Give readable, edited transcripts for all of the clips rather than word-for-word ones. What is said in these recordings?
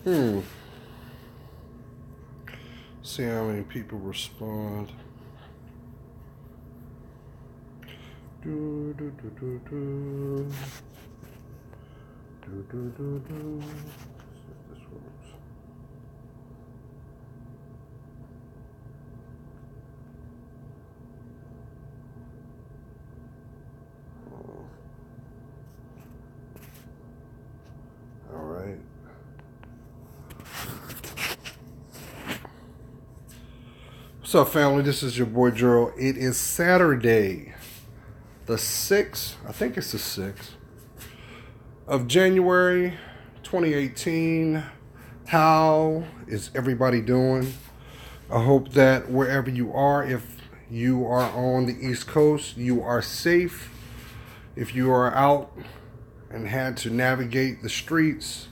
See how many people respond. Do, do, do, do, do. Do, do, do, do. See if this works. All right. What's up, family? This is your boy Gerald. It is Saturday, the 6th, I think it's the 6th of January 2018. How is everybody doing? I hope that wherever you are, if you are on the East Coast, you are safe. If you are out and had to navigate the streets,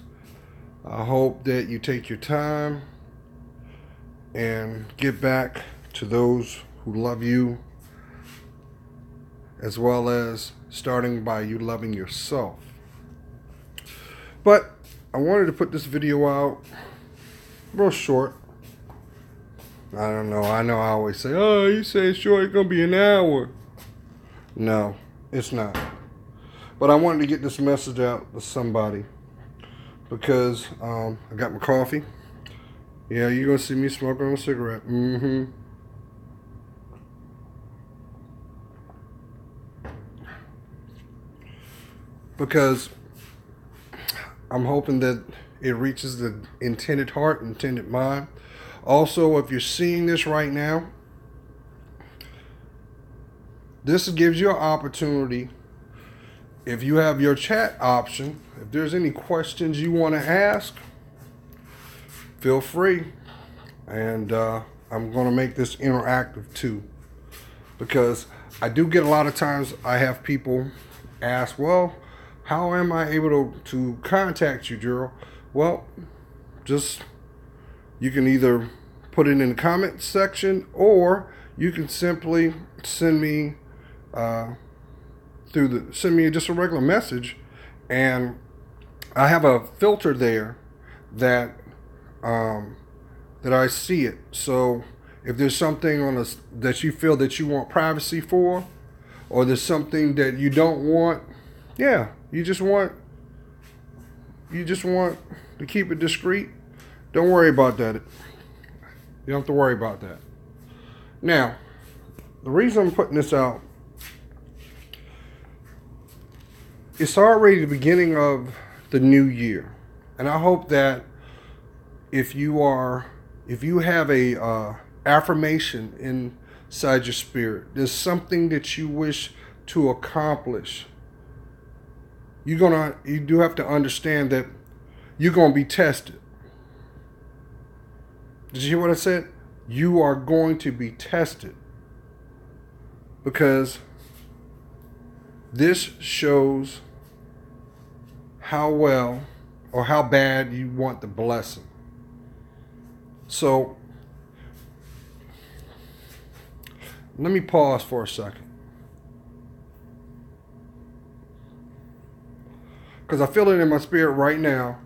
I hope that you take your time and give back to those who love you, as well as starting by you loving yourself. But I wanted to put this video out real short. I don't know. I always say, oh, you say it's short, it's going to be an hour. No, it's not. But I wanted to get this message out to somebody because I got my coffee. Yeah, you're going to see me smoking on a cigarette. Because I'm hoping that it reaches the intended heart, intended mind. Also, if you're seeing this right now, this gives you an opportunity. If you have your chat option, if there's any questions you want to ask, feel free. And I'm going to make this interactive too. Because I do get a lot of times I have people ask, well, how am I able to contact you, Gerald? Well, just you can either put it in the comment section, or you can simply send me send me just a regular message, and I have a filter there that that I see it. So if there's something on that you feel that you want privacy for, or there's something that you don't want, yeah, you just want to keep it discreet, don't worry about that. You don't have to worry about that. Now, the reason I'm putting this out, it's already the beginning of the new year. And I hope that if you have a affirmation inside your spirit, there's something that you wish to accomplish, you do have to understand that you're going to be tested. Did you hear what I said? You are going to be tested, because this shows how well or how bad you want the blessing. So let me pause for a second, because I feel it in my spirit right now.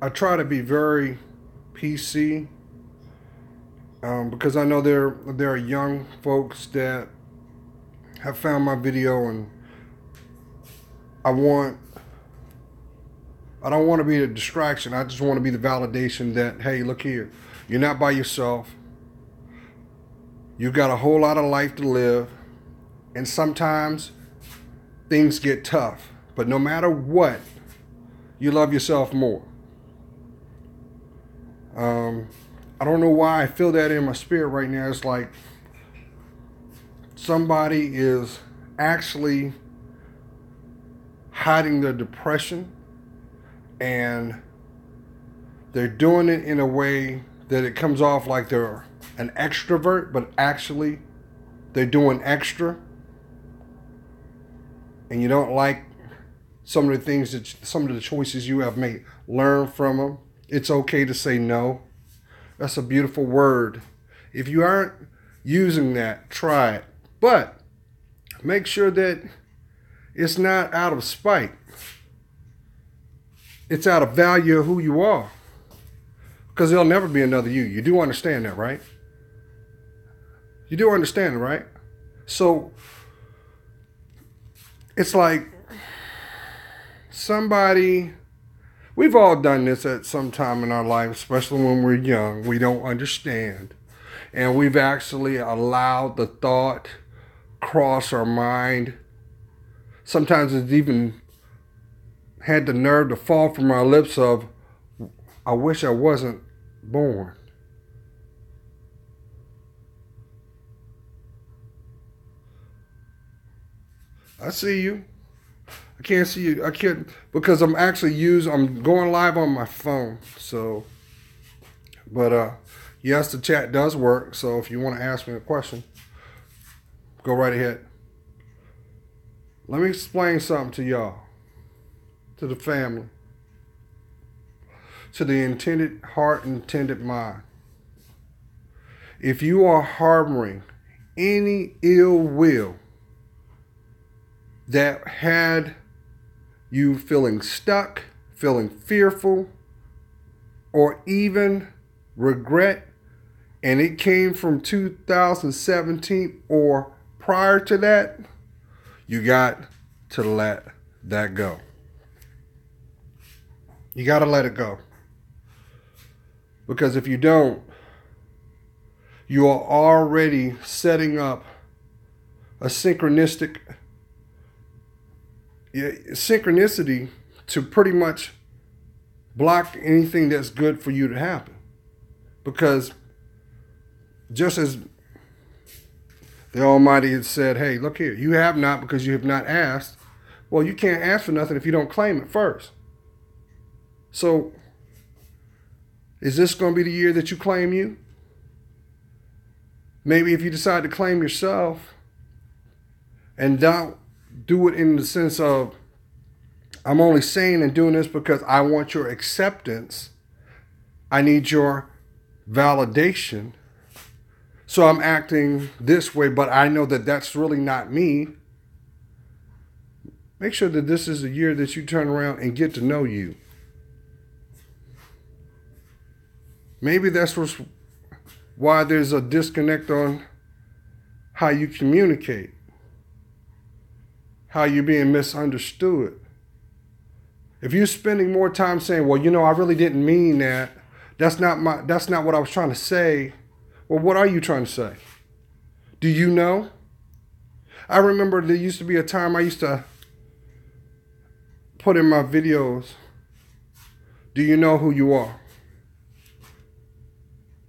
I try to be very PC, because I know there are young folks that have found my video, and I don't want to be a distraction. I just want to be the validation that, hey, look here, you're not by yourself. You've got a whole lot of life to live, and sometimes things get tough, but no matter what, you love yourself more. I don't know why I feel that in my spirit right now. It's like somebody is actually hiding their depression, and they're doing it in a way that it comes off like they're an extrovert, but actually they're doing extra. And you don't like some of the choices you have made. Learn from them. It's okay to say no. That's a beautiful word. If you aren't using that, try it. But make sure that it's not out of spite. It's out of value of who you are. Because there'll never be another you. You do understand that, right? You do understand it, right? So it's like we've all done this at some time in our life, especially when we're young. We don't understand. And we've actually allowed the thought cross our mind. Sometimes it's even had the nerve to fall from our lips of, I wish I wasn't born. I see you. I can't see you. I can't, because I'm going live on my phone. So, but yes, the chat does work. So if you want to ask me a question, go right ahead. Let me explain something to y'all, to the family, to the intended heart, intended mind. If you are harboring any ill will that had you feeling stuck, feeling fearful, or even regret, and it came from 2017 or prior to that, you got to let that go. You got to let it go. Because if you don't, you are already setting up a synchronicity to pretty much block anything that's good for you to happen. Because just as the Almighty had said, hey, look here, you have not because you have not asked. Well, you can't ask for nothing if you don't claim it first. So, is this going to be the year that you claim you? Maybe if you decide to claim yourself and don't do it in the sense of, I'm only saying and doing this because I want your acceptance. I need your validation. So I'm acting this way, but I know that that's really not me. Make sure that this is a year that you turn around and get to know you. Maybe that's why there's a disconnect on how you communicate, how you're being misunderstood. If you're spending more time saying, well, I really didn't mean that. That's not what I was trying to say. Well, what are you trying to say? Do you know? I remember there used to be a time I used to put in my videos, do you know who you are?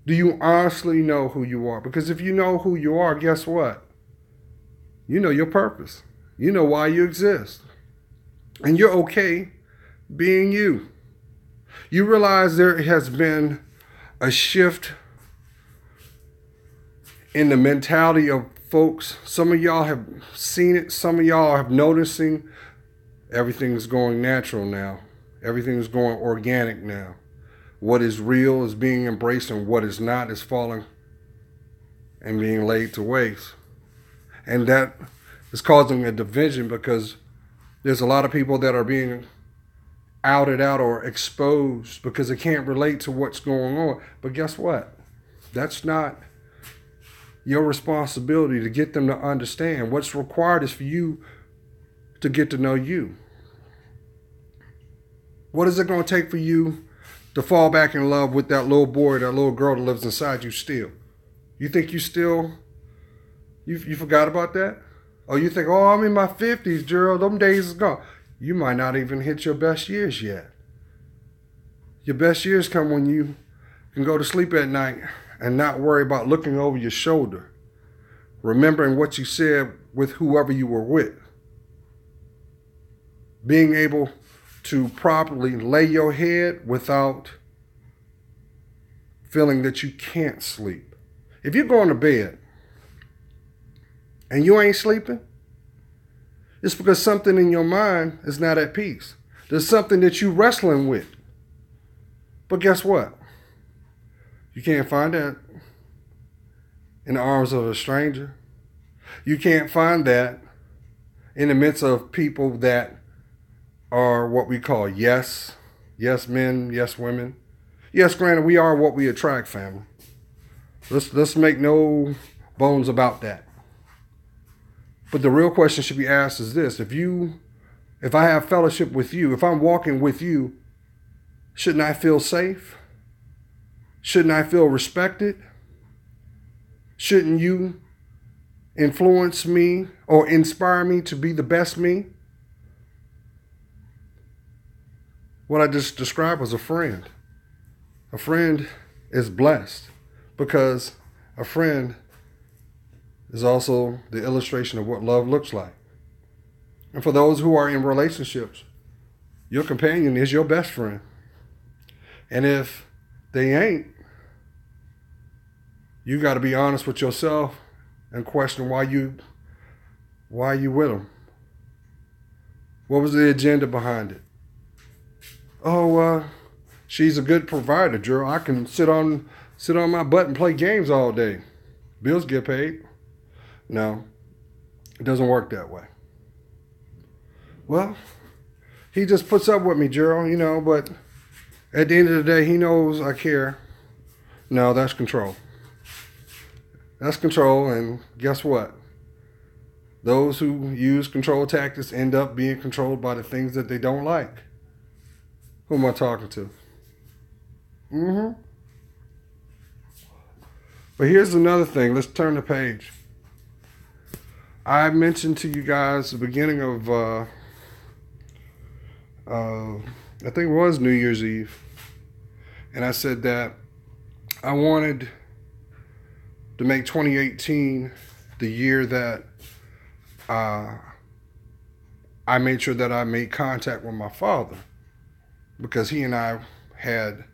Do you honestly know who you are? Because if you know who you are, guess what? You know your purpose. You know why you exist. And you're okay being you. You realize there has been a shift in the mentality of folks. Some of y'all have seen it. Some of y'all have noticing everything's going natural now. Everything's going organic now. What is real is being embraced and what is not is falling and being laid to waste. And that is causing a division because there's a lot of people that are being outed out or exposed because they can't relate to what's going on. But guess what? That's not your responsibility to get them to understand. What's required is for you to get to know you. What is it going to take for you to fall back in love with that little boy, that little girl that lives inside you still? You think you forgot about that? Or you think, oh, I'm in my 50s, Gerald, them days is gone. You might not even hit your best years yet. Your best years come when you can go to sleep at night and not worry about looking over your shoulder, remembering what you said with whoever you were with. Being able to properly lay your head without feeling that you can't sleep. If you're going to bed and you ain't sleeping, it's because something in your mind is not at peace. There's something that you're wrestling with. But guess what? You can't find that in the arms of a stranger. You can't find that in the midst of people that are what we call yes Yes, men. Yes, women. Yes, granted, we are what we attract, family. Let's make no bones about that. But the real question should be asked is this: if I have fellowship with you, if I'm walking with you, shouldn't I feel safe? Shouldn't I feel respected? Shouldn't you influence me or inspire me to be the best me? What I just described was a friend. A friend is blessed because a friend is also the illustration of what love looks like. And for those who are in relationships, your companion is your best friend. And if they ain't, you got to be honest with yourself and question why you with them. What was the agenda behind it? Oh, she's a good provider, Drew. I can sit on my butt and play games all day. Bills get paid. No, it doesn't work that way. Well, he just puts up with me, Gerald, but at the end of the day, he knows I care. No, that's control. That's control, and guess what? Those who use control tactics end up being controlled by the things that they don't like. Who am I talking to? But here's another thing. Let's turn the page. I mentioned to you guys the beginning of, I think it was New Year's Eve. And I said that I wanted to make 2018 the year that I made sure that I made contact with my father, because he and I had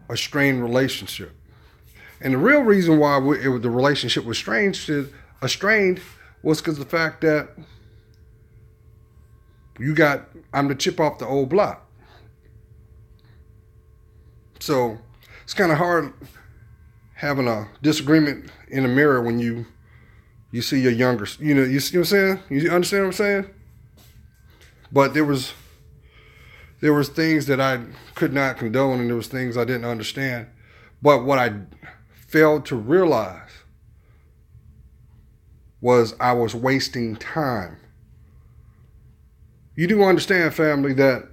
a strained relationship. And the real reason why the relationship was strained was because of the fact that I'm the chip off the old block. So it's kind of hard having a disagreement in the mirror when you see your younger, you see what I'm saying? You understand what I'm saying? But there was things that I could not condone, and there was things I didn't understand. But what I failed to realize was I was wasting time. You do understand, family, that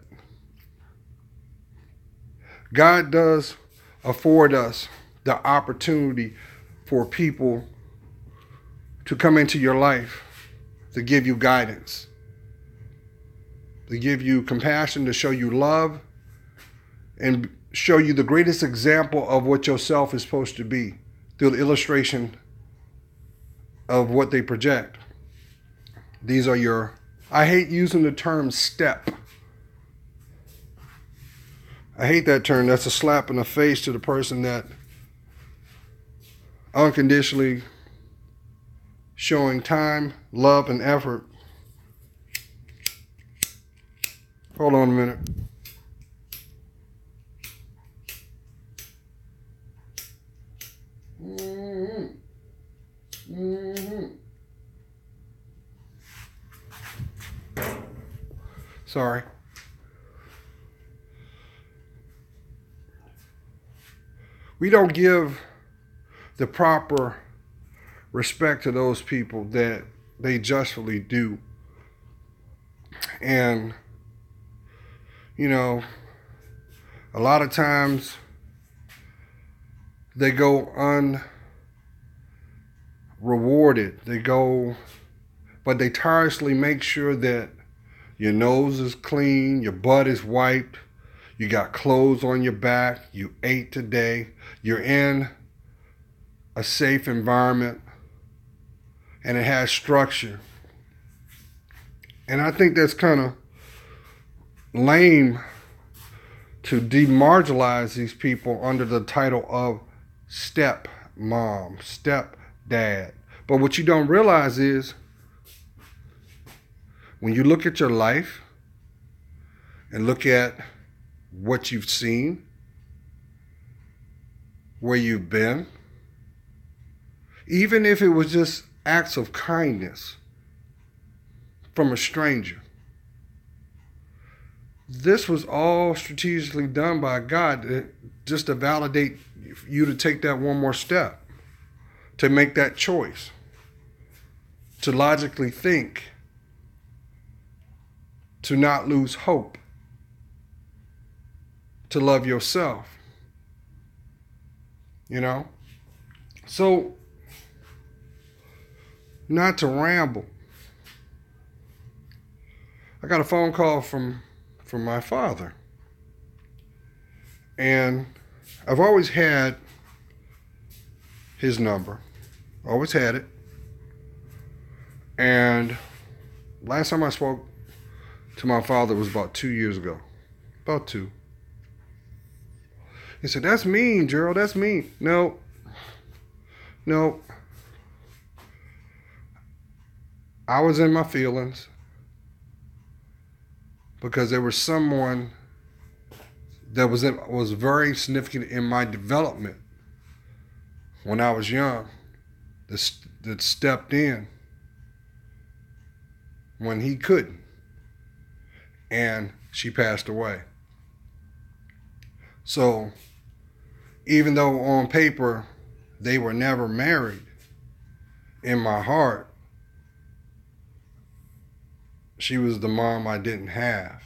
God does afford us the opportunity for people to come into your life to give you guidance, to give you compassion, to show you love, and show you the greatest example of what yourself is supposed to be through the illustration of what they project. These are I hate using the term step. I hate that term. That's a slap in the face to the person that unconditionally showing time, love, and effort. Hold on a minute. Sorry. We don't give the proper respect to those people that they justly do. And, a lot of times they go unrewarded. But they tirelessly make sure that your nose is clean, your butt is wiped, you got clothes on your back, you ate today, you're in a safe environment, and it has structure. And I think that's kind of lame to demarginalize these people under the title of step mom, step dad. But what you don't realize is when you look at your life and look at what you've seen, where you've been, even if it was just acts of kindness from a stranger, this was all strategically done by God just to validate you to take that one more step, to make that choice, to logically think, to not lose hope, to love yourself. You know? So, not to ramble, I got a phone call from my father. And I've always had his number. Always had it. And last time I spoke to my father was about 2 years ago. About 2. He said, "That's mean, Gerald. That's mean." No. I was in my feelings because there was someone that was very significant in my development when I was young that stepped in when he couldn't. And she passed away. So even though on paper they were never married, in my heart, she was the mom I didn't have.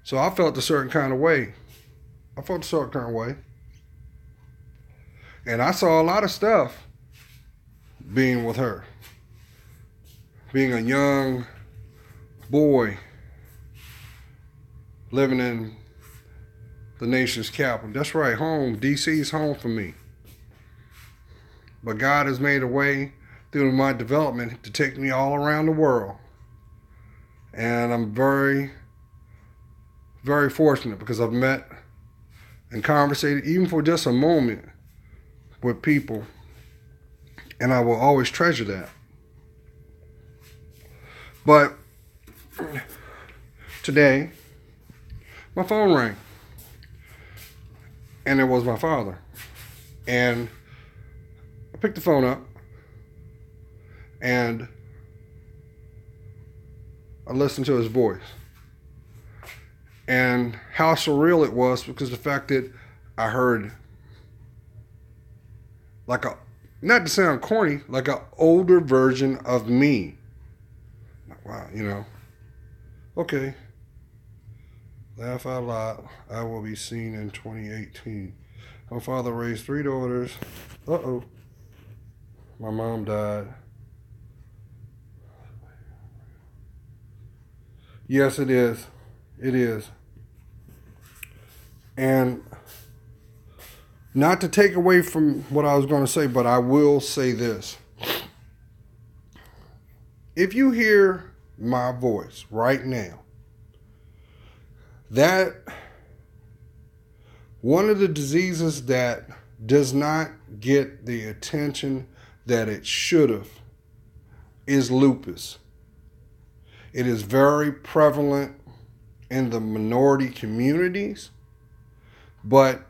So I felt a certain kind of way. And I saw a lot of stuff being with her. Being a young boy living in the nation's capital. That's right, home. DC's home for me. But God has made a way through my development to take me all around the world. And I'm very, very fortunate because I've met and conversated, even for just a moment, with people. And I will always treasure that. But today, my phone rang. And it was my father. And I picked the phone up. And I listened to his voice. And how surreal it was, because the fact that I heard like not to sound corny, like an older version of me. Wow, okay. Laugh out loud. I will be seen in 2018. My father raised 3 daughters. My mom died. Yes, it is. It is. And not to take away from what I was going to say, but I will say this. If you hear my voice right now, that one of the diseases that does not get the attention that it should have is lupus. It is very prevalent in the minority communities, but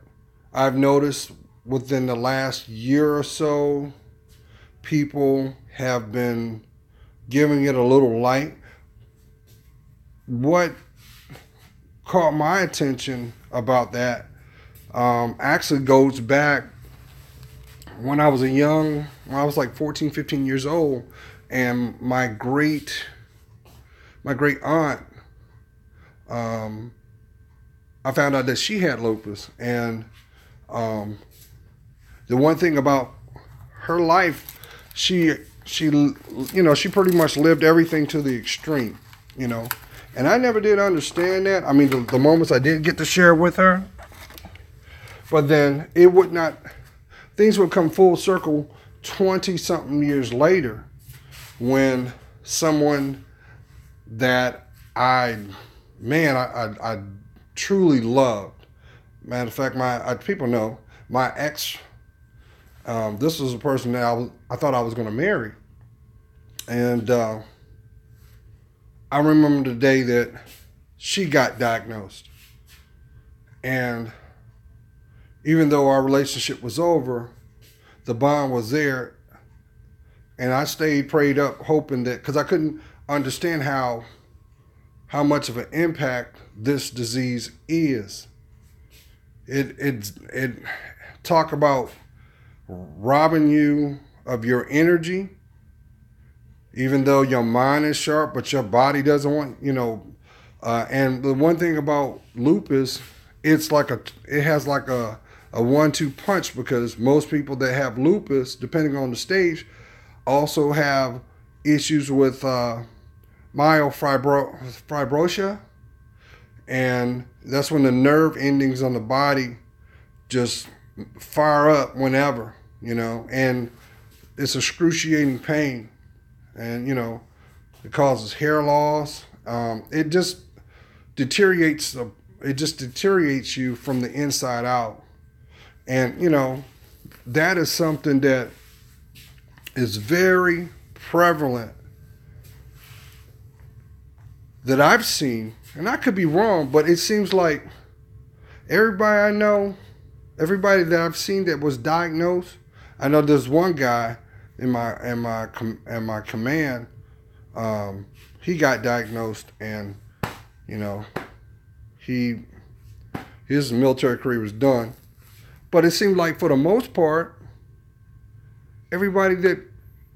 I've noticed within the last year or so, people have been giving it a little light. What caught my attention about that actually goes back when I was like 14, 15 years old, and my great aunt, I found out that she had lupus. And the one thing about her life, she pretty much lived everything to the extreme, And I never did understand that. I mean, the moments I did get to share with her, but then things would come full circle 20-something years later when someone that I truly loved. Matter of fact, people know my ex. This was a person that I thought I was going to marry, and I remember the day that she got diagnosed, and even though our relationship was over, the bond was there, and I stayed prayed up, hoping that, because I couldn't understand how how much of an impact this disease is. It talk about robbing you of your energy, even though your mind is sharp, but your body doesn't want, and the one thing about lupus, it has like a 1-2 punch, because most people that have lupus, depending on the stage, also have issues with myofibrosis, and that's when the nerve endings on the body just fire up whenever, and it's excruciating pain, and it causes hair loss. It just deteriorates. It just deteriorates you from the inside out, and that is something that is very prevalent that I've seen, and I could be wrong, but it seems like everybody I know, everybody that I've seen that was diagnosed, I know there's one guy in my command, he got diagnosed, and his military career was done. But it seemed like for the most part, everybody that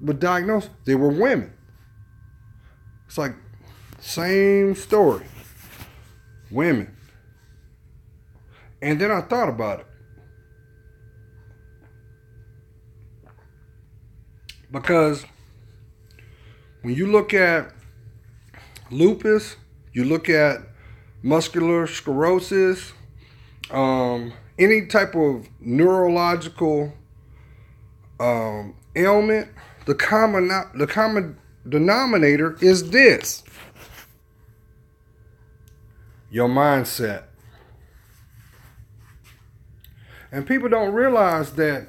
was diagnosed, they were women. It's like same story, women. And then I thought about it, because when you look at lupus, you look at muscular sclerosis, any type of neurological ailment, the common denominator is this: your mindset. And people don't realize that,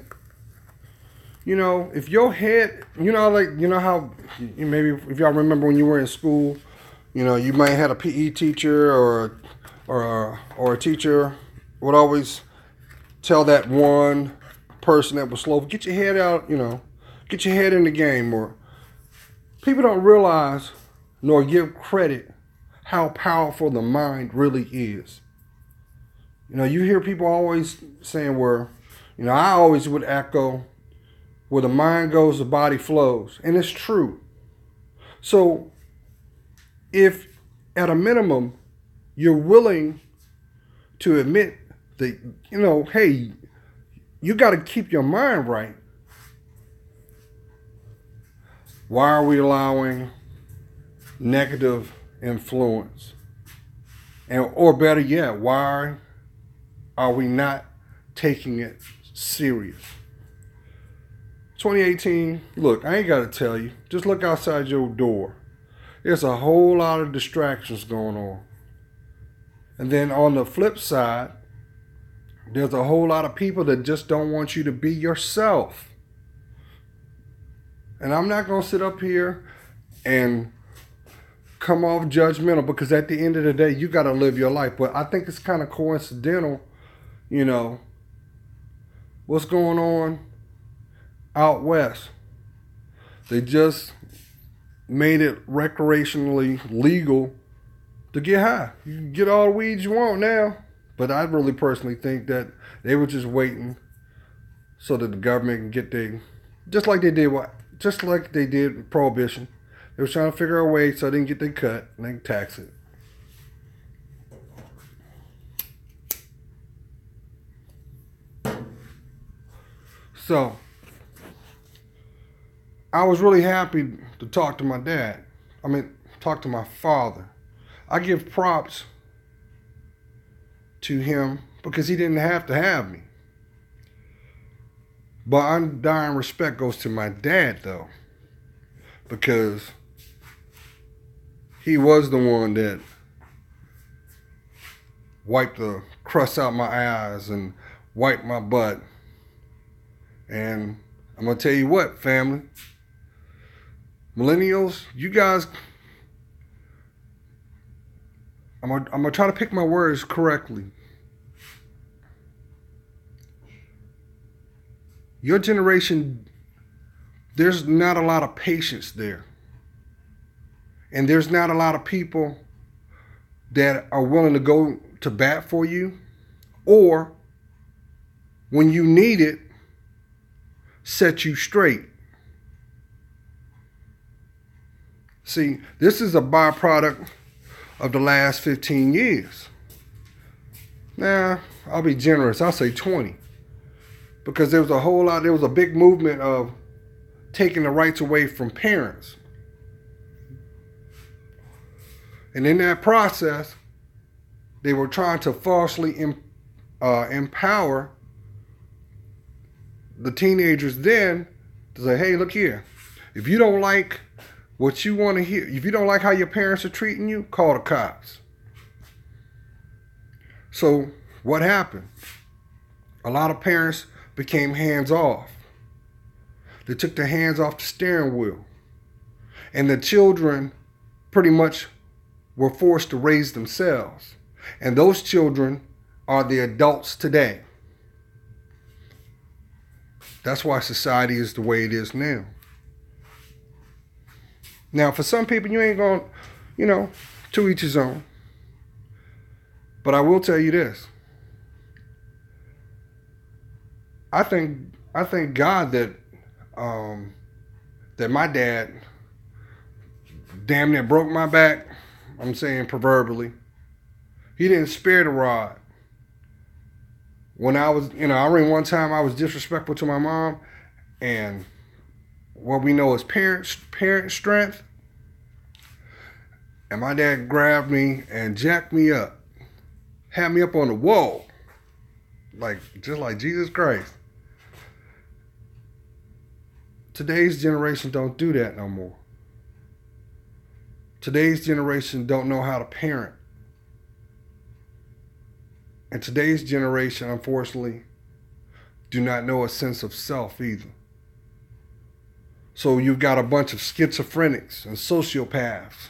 if your head, how, maybe if y'all remember when you were in school, you might have had a PE teacher or a teacher would always tell that one person that was slow, get your head out, get your head in the game. Or people don't realize nor give credit how powerful the mind really is. You hear people always saying I always would echo, where the mind goes, the body flows. And it's true. So if at a minimum you're willing to admit that, hey, you got to keep your mind right, why are we allowing negative influence? Or better yet, why are we not taking it serious? 2018, look, I ain't got to tell you. Just look outside your door. There's a whole lot of distractions going on. And then on the flip side, there's a whole lot of people that just don't want you to be yourself. And I'm not going to sit up here and come off judgmental, because at the end of the day, you got to live your life. But I think it's kind of coincidental, what's going on out west. They just made it recreationally legal to get high. You can get all the weeds you want now. But I really personally think that they were just waiting so that the government can get just like they did with Prohibition. They were trying to figure a way so they can get their cut and they can tax it. So I was really happy to talk to my dad. Talk to my father. I give props to him because he didn't have to have me. But undying respect goes to my dad, though, because he was the one that wiped the crust out my eyes and wiped my butt. And I'm going to tell you what, family, millennials, you guys, I'm going to try to pick my words correctly. Your generation, there's not a lot of patience there. And there's not a lot of people that are willing to go to bat for you, or when you need it, set you straight. See, this is a byproduct of the last 15 years. Now, I'll be generous. I'll say 20. Because there was a big movement of taking the rights away from parents. And in that process, they were trying to falsely empower the teenagers then to say, hey, look here. If you don't like what you want to hear, if you don't like how your parents are treating you, call the cops. So what happened? A lot of parents became hands off. They took their hands off the steering wheel. And the children pretty much were forced to raise themselves. And those children are the adults today. That's why society is the way it is now. Now, for some people, you ain't going, to each his own. But I will tell you this. I thank God that that my dad damn near broke my back. I'm saying proverbially. He didn't spare the rod. When I was, I remember one time I was disrespectful to my mom, and what we know is parent strength. And my dad grabbed me and jacked me up, had me up on the wall, just like Jesus Christ. Today's generation don't do that no more. Today's generation don't know how to parent. And today's generation, unfortunately, do not know a sense of self either. So you've got a bunch of schizophrenics and sociopaths,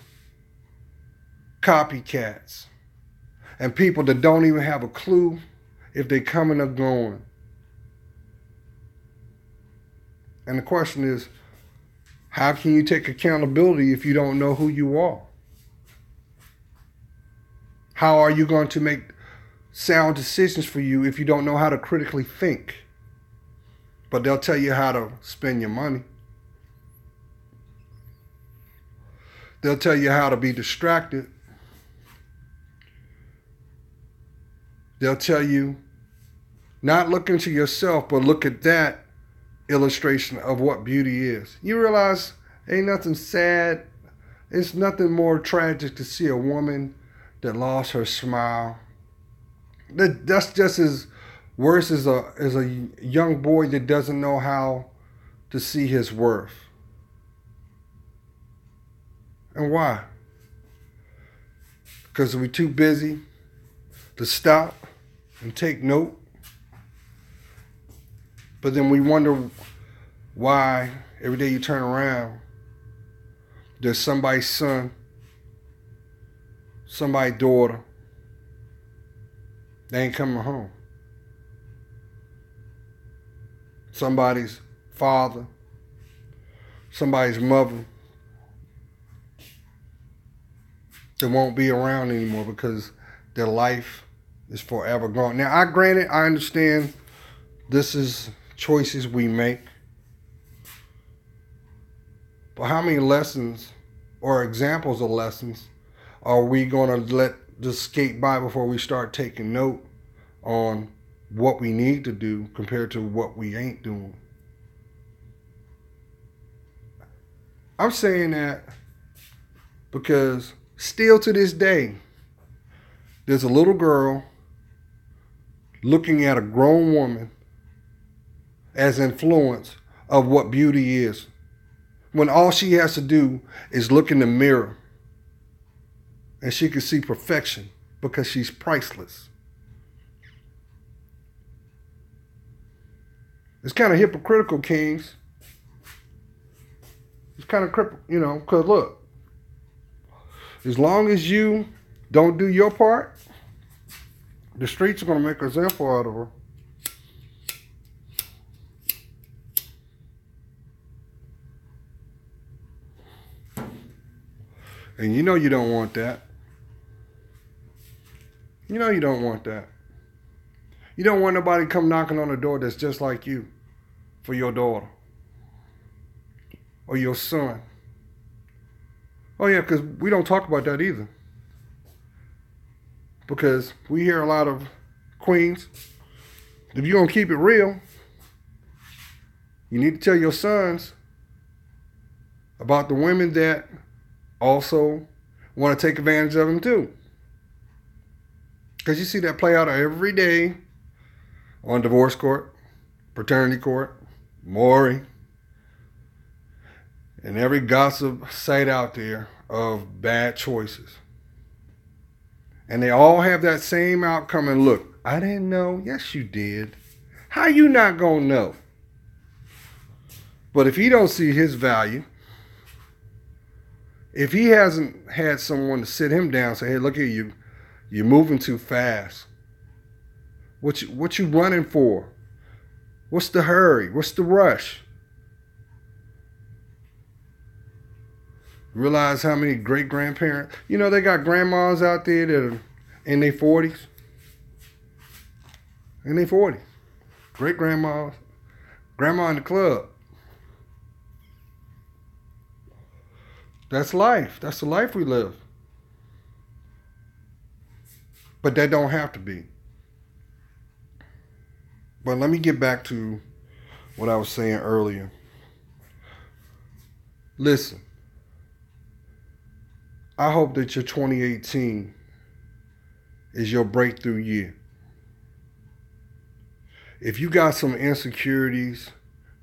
copycats, and people that don't even have a clue if they're coming or going. And the question is, how can you take accountability if you don't know who you are? How are you going to make sound decisions for you if you don't know how to critically think? But they'll tell you how to spend your money. They'll tell you how to be distracted. They'll tell you not look into yourself, but look at that illustration of what beauty is. You realize ain't nothing sad. It's nothing more tragic to see a woman that lost her smile. That's just as worse as a young boy that doesn't know how to see his worth. And why? Because we're too busy to stop and take note. But then we wonder why every day you turn around, there's somebody's son, somebody's daughter, they ain't coming home. Somebody's father, somebody's mother, that won't be around anymore because their life is forever gone. Now, I understand this is choices we make. But how many lessons or examples of lessons are we going to let just skate by before we start taking note on what we need to do compared to what we ain't doing? I'm saying that because still to this day, there's a little girl looking at a grown woman as influence of what beauty is, when all she has to do is look in the mirror and she can see perfection because she's priceless. It's kind of hypocritical, Kings. It's kind of, because look, as long as you don't do your part, the streets are going to make an example out of her. And you know you don't want that. You know you don't want that. You don't want nobody come knocking on the door that's just like you for your daughter or your son. Oh yeah, because we don't talk about that either. Because we hear a lot of queens, if you're going to keep it real, you need to tell your sons about the women that also want to take advantage of them too. Because you see that play out every day on divorce court, paternity court, Maury, and every gossip site out there of bad choices. And they all have that same outcome. And look, I didn't know. Yes, you did. How you not gonna know? But if he don't see his value, if he hasn't had someone to sit him down and say, hey, look at you, you're moving too fast. What you running for? What's the hurry? What's the rush? Realize how many great-grandparents, they got grandmas out there that are in their 40s. In their 40s. Great-grandmas. Grandma in the club. That's life. That's the life we live. But that don't have to be. But let me get back to what I was saying earlier. Listen. I hope that your 2018 is your breakthrough year. If you got some insecurities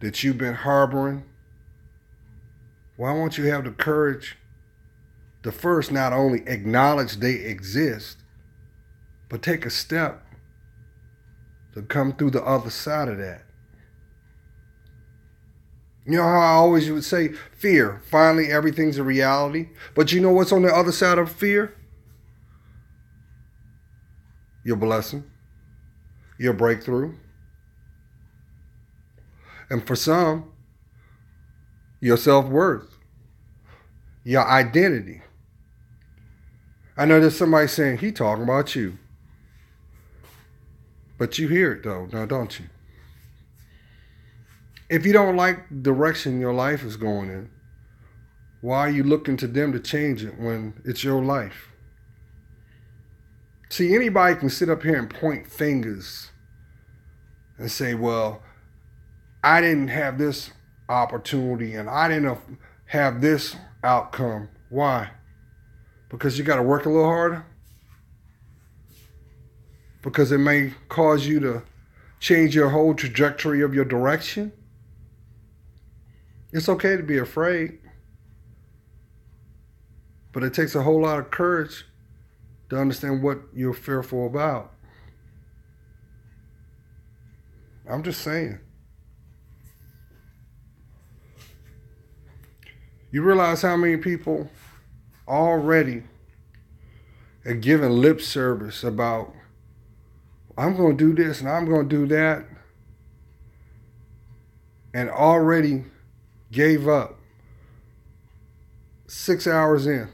that you've been harboring, why won't you have the courage to first not only acknowledge they exist, but take a step to come through the other side of that? You know how I always would say, fear, finally everything's a reality. But you know what's on the other side of fear? Your blessing, your breakthrough. And for some, your self-worth, your identity. I know there's somebody saying, he talking about you. But you hear it though, now don't you? If you don't like the direction your life is going in, why are you looking to them to change it when it's your life? See, anybody can sit up here and point fingers and say, well, I didn't have this opportunity and I didn't have this outcome. Why? Because you got to work a little harder? Because it may cause you to change your whole trajectory of your direction? It's okay to be afraid, but it takes a whole lot of courage to understand what you're fearful about. I'm just saying. You realize how many people already are giving lip service about, I'm going to do this and I'm going to do that, and already gave up 6 hours in.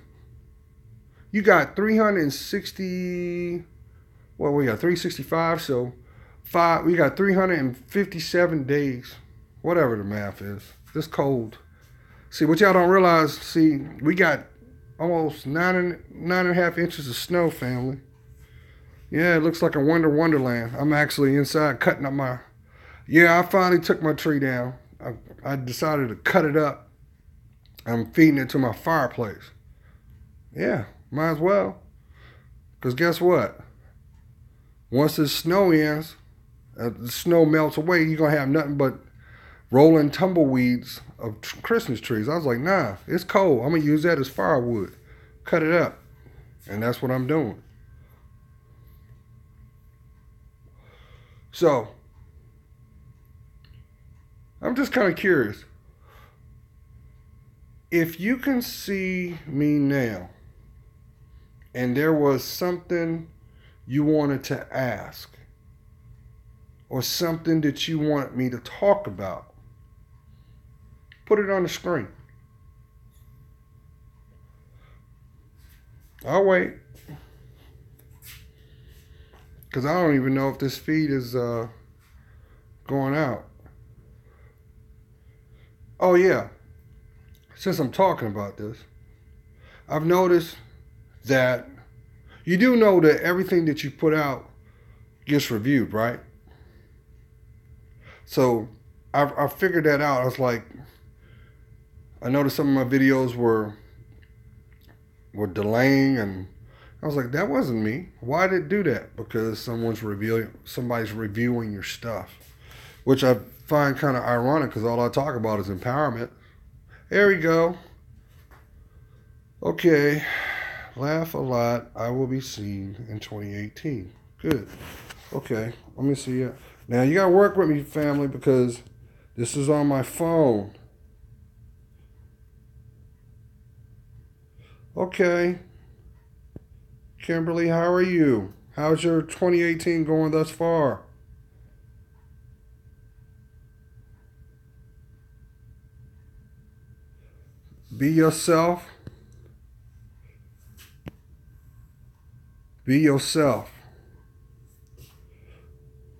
You got 360, well, we got 365, so we got 357 days, whatever the math is. It's cold. See, what y'all don't realize, we got almost 9.5 inches of snow, family. Yeah, it looks like a wonderland. I'm actually inside cutting up I finally took my tree down. I decided to cut it up. I'm feeding it to my fireplace. Yeah, might as well. Because guess what? Once the snow ends, the snow melts away, you're going to have nothing but rolling tumbleweeds of Christmas trees. I was like, nah, it's cold. I'm going to use that as firewood. Cut it up. And that's what I'm doing. So, I'm just kind of curious. If you can see me now, and there was something you wanted to ask, or something that you wanted me to talk about, put it on the screen. I'll wait. because I don't even know if this feed is going out. Oh yeah, since I'm talking about this, I've noticed that you do know that everything that you put out gets reviewed, right? So I figured that out. I was like, I noticed some of my videos were delaying, and I was like, that wasn't me. Why did it do that? Because somebody's reviewing your stuff, which I find kind of ironic because all I talk about is empowerment. There we go. Okay, laugh a lot. I will be seen in 2018. Good. Okay, let me see it. Now you gotta work with me, family, because this is on my phone. Okay. Kimberly, how are you? How's your 2018 going thus far? Be yourself. Be yourself.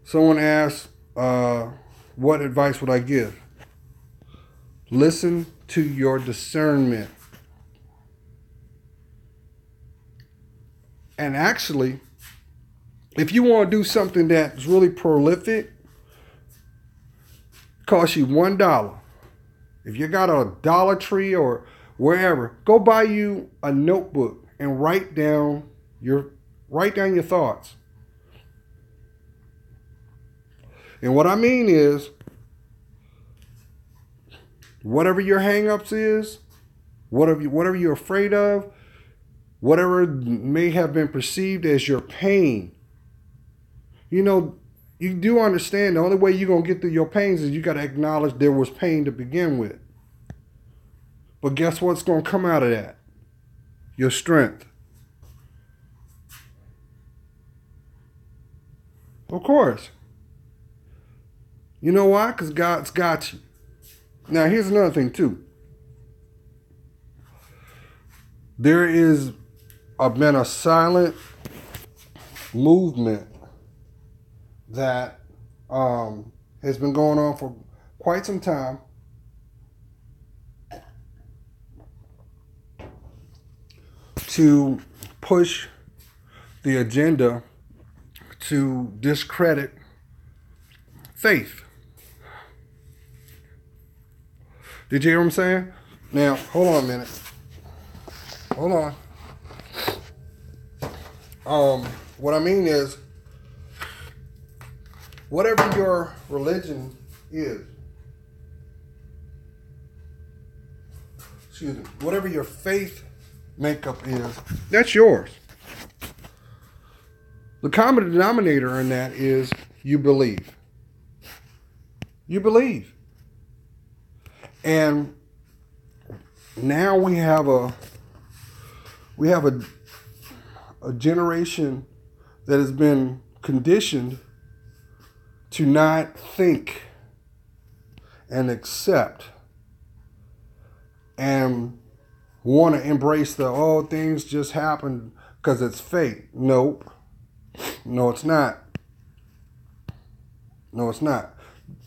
Someone asked, what advice would I give? Listen to your discernment. And actually, if you want to do something that's really prolific, costs you $1. If you got a Dollar Tree or wherever, go buy you a notebook and write down your thoughts. And what I mean is, whatever your hang-ups is, whatever you're afraid of, whatever may have been perceived as your pain, you do understand the only way you're going to get through your pains is you got to acknowledge there was pain to begin with. But guess what's going to come out of that? Your strength. Of course. You know why? Because God's got you. Now, here's another thing, too. There is been a silent movement that has been going on for quite some time to push the agenda to discredit faith. Did you hear what I'm saying? Now, hold on a minute. Hold on. What I mean is, whatever your religion is, whatever your faith makeup is, that's yours. The common denominator in that is you believe. You believe. And now we have a generation that has been conditioned to not think and accept and want to embrace things just happen because it's fate. Nope. No, it's not. No, it's not.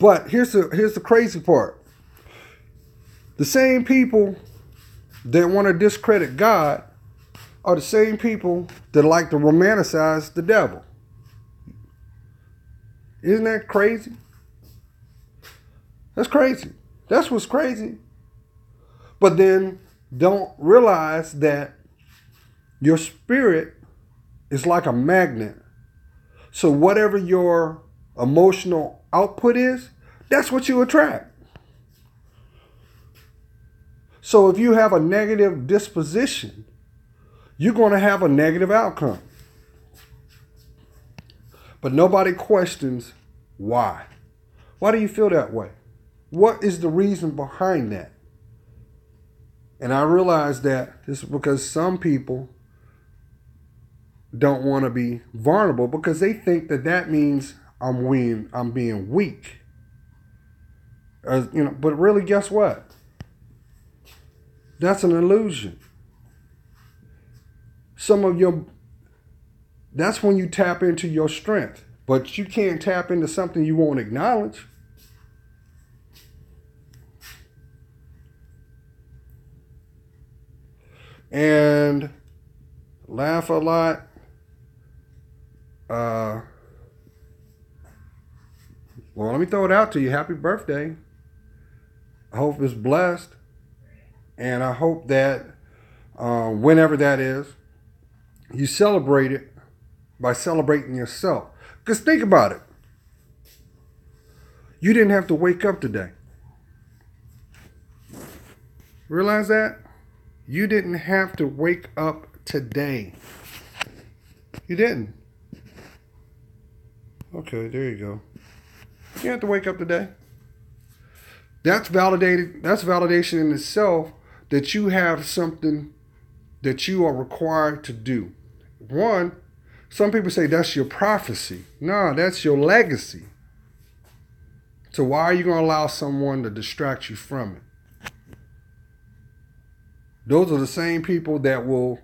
But here's the crazy part. The same people that want to discredit God are the same people that like to romanticize the devil. Isn't that crazy? That's crazy. That's what's crazy. But then don't realize that your spirit is like a magnet. So whatever your emotional output is, that's what you attract. So if you have a negative disposition, you're going to have a negative outcome. But nobody questions why. Why do you feel that way? What is the reason behind that? And I realize that this is because some people don't want to be vulnerable because they think that means I'm being weak. But really, guess what? That's an illusion. That's when you tap into your strength. But you can't tap into something you won't acknowledge. And laugh a lot. Well, let me throw it out to you. Happy birthday. I hope it's blessed. And I hope that whenever that is, you celebrate it by celebrating yourself. Because think about it. You didn't have to wake up today. Realize that? You didn't have to wake up today. You didn't. Okay, there you go. You didn't have to wake up today. That's validated. That's validation in itself that you have something that you are required to do. One, some people say that's your prophecy. No, that's your legacy. So why are you going to allow someone to distract you from it? Those are the same people that will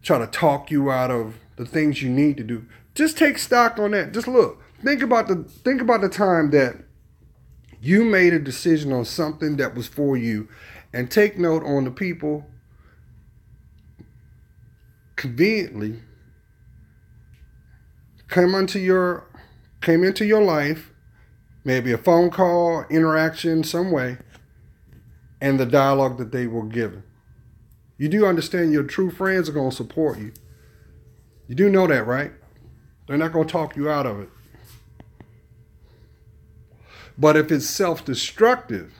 try to talk you out of the things you need to do. Just take stock on that. Just look. Think about the time that you made a decision on something that was for you, and take note on the people conveniently came into your life, maybe a phone call, interaction, some way, and the dialogue that they were given. You do understand your true friends are going to support you. You do know that, right? They're not going to talk you out of it. But if it's self-destructive,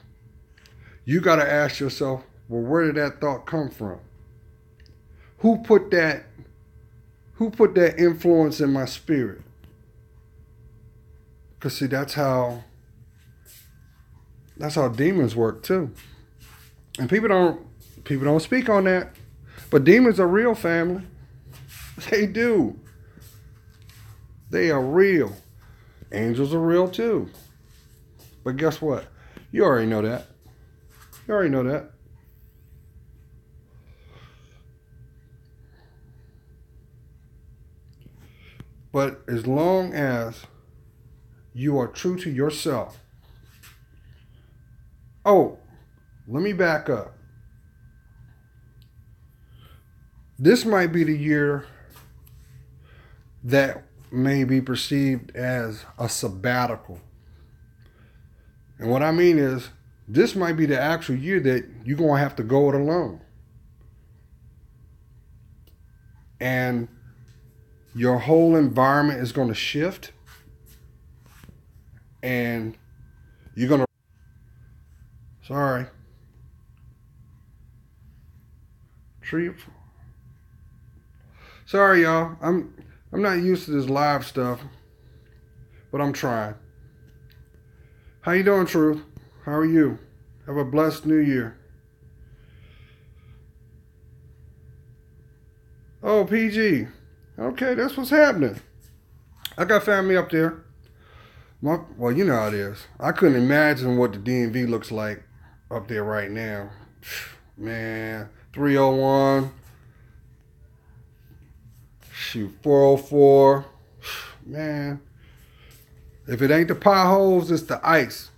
you got to ask yourself, well, where did that thought come from? Who put that influence in my spirit? Because see, that's how demons work too. And people don't speak on that. But demons are real, family. They do. They are real. Angels are real too. But guess what? You already know that. You already know that. But as long as you are true to yourself. Oh, let me back up. This might be the year that may be perceived as a sabbatical. And what I mean is, this might be the actual year that you're going to have to go it alone. And your whole environment is going to shift. And you're going to... Sorry. Sorry, y'all. I'm not used to this live stuff. But I'm trying. How you doing, Truth? How are you? Have a blessed new year. Oh, PG. Okay, that's what's happening. I got family up there. Well, you know how it is. I couldn't imagine what the DMV looks like up there right now. Man, 301. Shoot, 404. Man. If it ain't the potholes, it's the ice.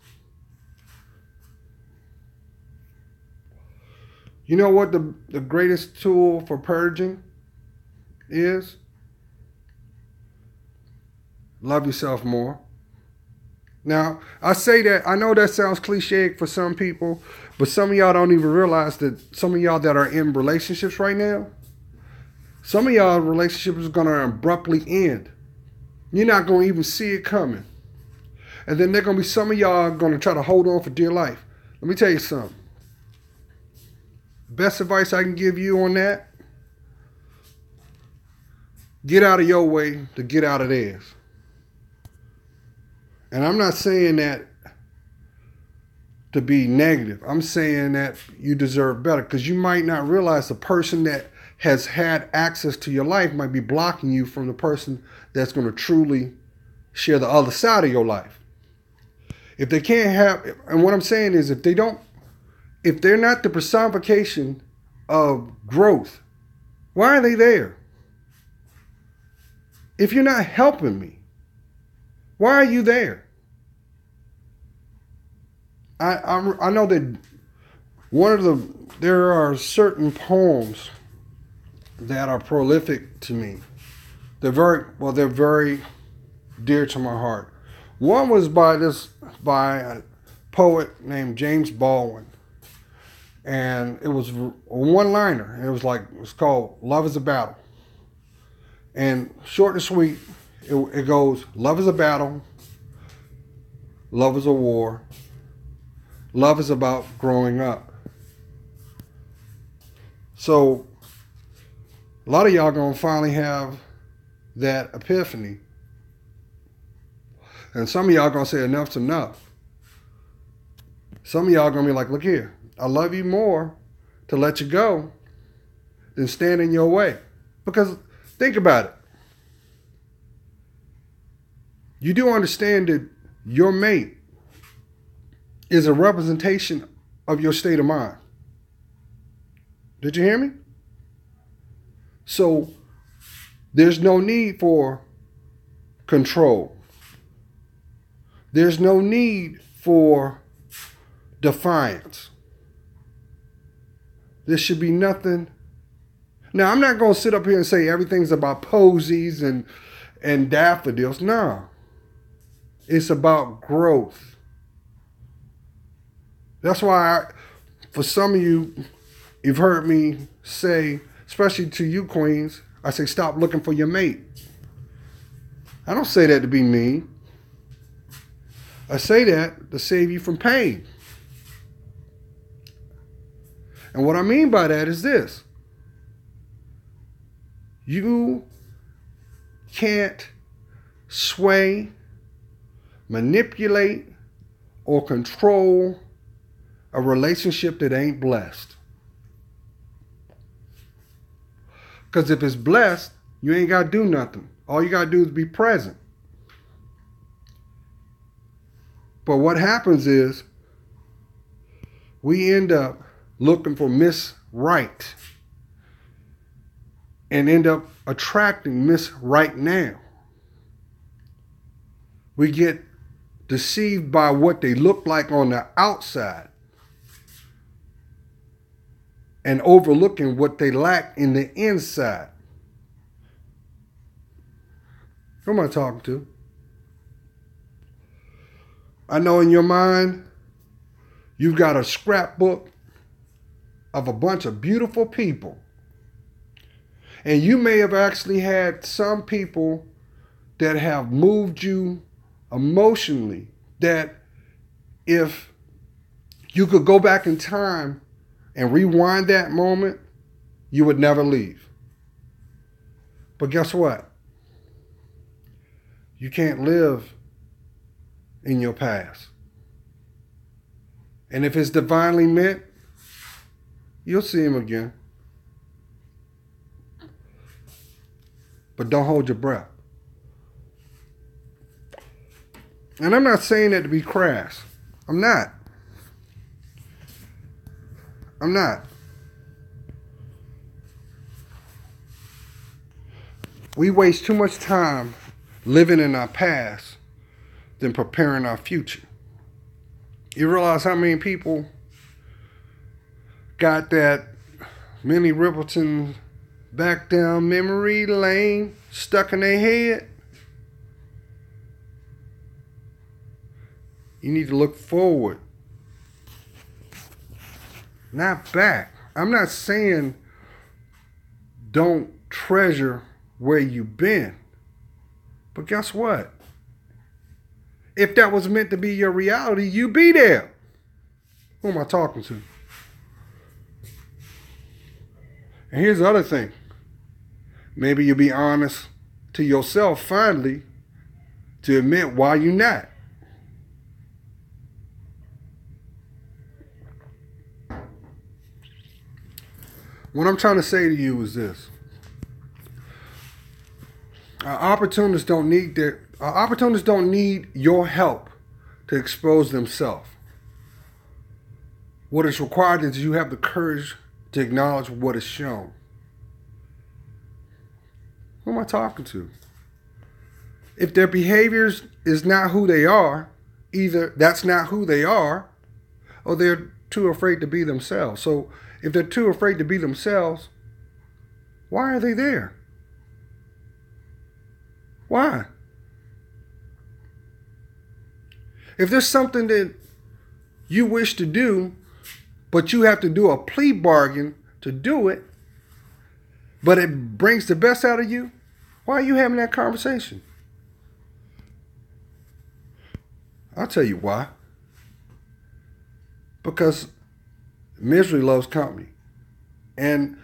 You know what the greatest tool for purging is? Love yourself more. Now, I say that, I know that sounds cliche for some people, but some of y'all don't even realize that some of y'all that are in relationships right now, some of y'all relationships are going to abruptly end. You're not going to even see it coming. And then there going to be some of y'all going to try to hold on for dear life. Let me tell you something. Best advice I can give you on that, get out of your way to get out of theirs. And I'm not saying that to be negative. I'm saying that you deserve better, because you might not realize the person that has had access to your life might be blocking you from the person that's going to truly share the other side of your life. If they can't have, and what I'm saying is if they're not the personification of growth, why are they there? If you're not helping me, why are you there? I know that there are certain poems that are prolific to me. They're very dear to my heart. One was by a poet named James Baldwin, and it was a one-liner. It was called "Love is a Battle," and short and sweet. It goes: "Love is a battle. Love is a war. Love is about growing up." So a lot of y'all gonna finally have that epiphany. And some of y'all gonna say enough's enough. Some of y'all gonna be like, look here, I love you more to let you go than stand in your way. Because think about it. You do understand that your mate is a representation of your state of mind. Did you hear me? So there's no need for control. There's no need for defiance. There should be nothing. Now, I'm not going to sit up here and say everything's about posies and daffodils. No. It's about growth. That's why, for some of you, you've heard me say, especially to you queens, I say stop looking for your mate. I don't say that to be mean. I say that to save you from pain. And what I mean by that is this. You can't sway, manipulate, or control a relationship that ain't blessed. Because if it's blessed, you ain't got to do nothing. All you got to do is be present. But what happens is we end up looking for Miss Right and end up attracting Miss Right Now. We get deceived by what they look like on the outside and overlooking what they lack in the inside. Who am I talking to? I know in your mind, you've got a scrapbook of a bunch of beautiful people. And you may have actually had some people that have moved you emotionally, that if you could go back in time and rewind that moment, you would never leave. But guess what? You can't live in your past. And if it's divinely meant, you'll see him again. But don't hold your breath. And I'm not saying that to be crass. I'm not. We waste too much time living in our past than preparing our future. You realize how many people got that Minnie Riperton back down memory lane stuck in their head? You need to look forward, not back. I'm not saying don't treasure where you've been. But guess what? If that was meant to be your reality, you be there. Who am I talking to? And here's the other thing. Maybe you'll be honest to yourself finally to admit why you're not. What I'm trying to say to you is this. Opportunists don't need your help to expose themselves. What is required is you have the courage to acknowledge what is shown. Who am I talking to? If their behaviors is not who they are, either that's not who they are, or they're too afraid to be themselves. So if they're too afraid to be themselves, why are they there? Why? If there's something that you wish to do, but you have to do a plea bargain to do it, but it brings the best out of you, why are you having that conversation? I'll tell you why. Because misery loves company. And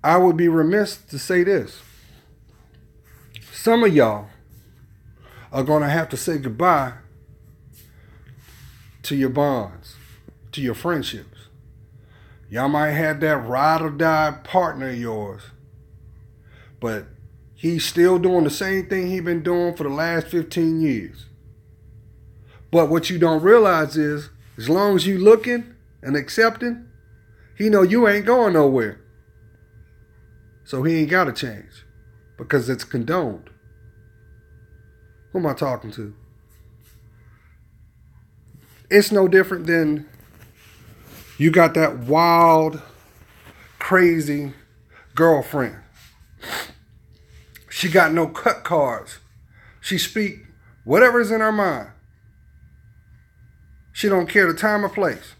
I would be remiss to say this. Some of y'all are going to have to say goodbye to your bonds, to your friendships. Y'all might have that ride or die partner of yours, but he's still doing the same thing he's been doing for the last 15 years. But what you don't realize is, as long as you looking and accepting, he know you ain't going nowhere. So he ain't got to change because it's condoned. Who am I talking to? It's no different than you got that wild, crazy girlfriend. She got no cut cards. She speak whatever's in her mind. She don't care the time or place.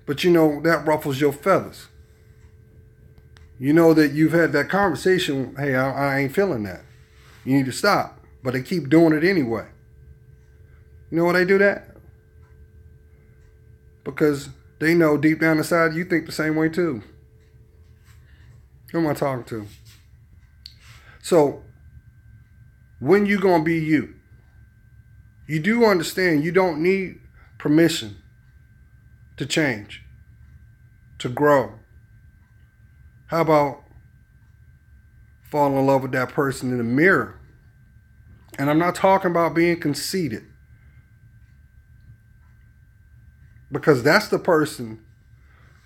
But you know that ruffles your feathers. You know that you've had that conversation, hey, I ain't feeling that. You need to stop. But they keep doing it anyway. You know why they do that? Because they know deep down inside you think the same way too. Who am I talking to? So, when you gonna be you? You do understand you don't need permission to change, to grow. How about falling in love with that person in the mirror? And I'm not talking about being conceited, because that's the person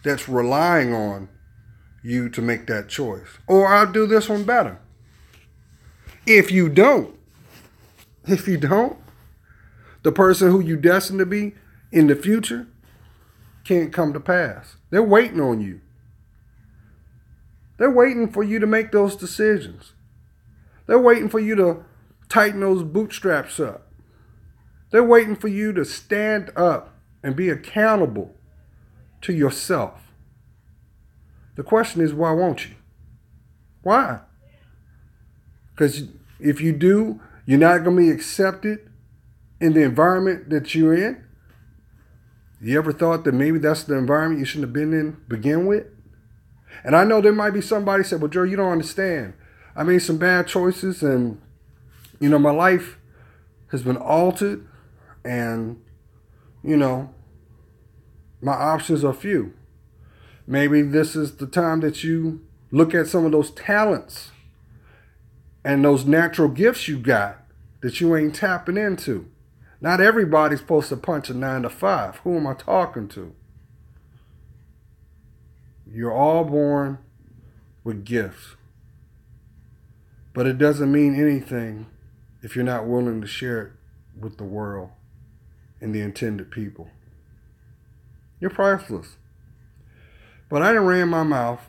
that's relying on you to make that choice. Or I'll do this one better. If you don't, the person who you destined to be in the future can't come to pass. They're waiting on you. They're waiting for you to make those decisions. They're waiting for you to tighten those bootstraps up. They're waiting for you to stand up and be accountable to yourself. The question is, why won't you? Why? Because if you do, you're not going to be accepted in the environment that you're in. You ever thought that maybe that's the environment you shouldn't have been in to begin with? And I know there might be somebody who said, well, Joe, you don't understand. I made some bad choices and, you know, my life has been altered and, you know, my options are few. Maybe this is the time that you look at some of those talents and those natural gifts you got that you ain't tapping into. Not everybody's supposed to punch a 9 to 5. Who am I talking to? You're all born with gifts. But it doesn't mean anything if you're not willing to share it with the world and the intended people. You're priceless. But I done ran my mouth.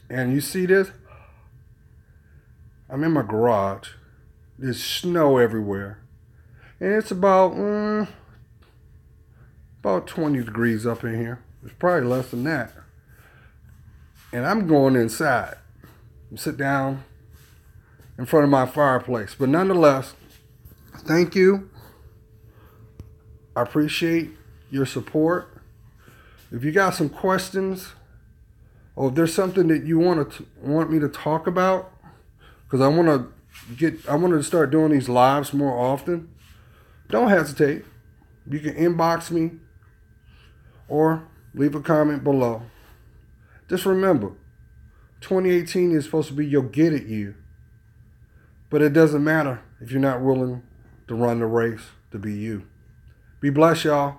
And you see this? I'm in my garage. There's snow everywhere. And it's about 20 degrees up in here. It's probably less than that. And I'm going inside and sit down in front of my fireplace. But nonetheless, thank you. I appreciate your support. If you got some questions, or if there's something that you want me to talk about, because I wanted to start doing these lives more often, don't hesitate. You can inbox me or leave a comment below. Just remember, 2018 is supposed to be your get it year. But it doesn't matter if you're not willing to run the race to be you. Be blessed, y'all.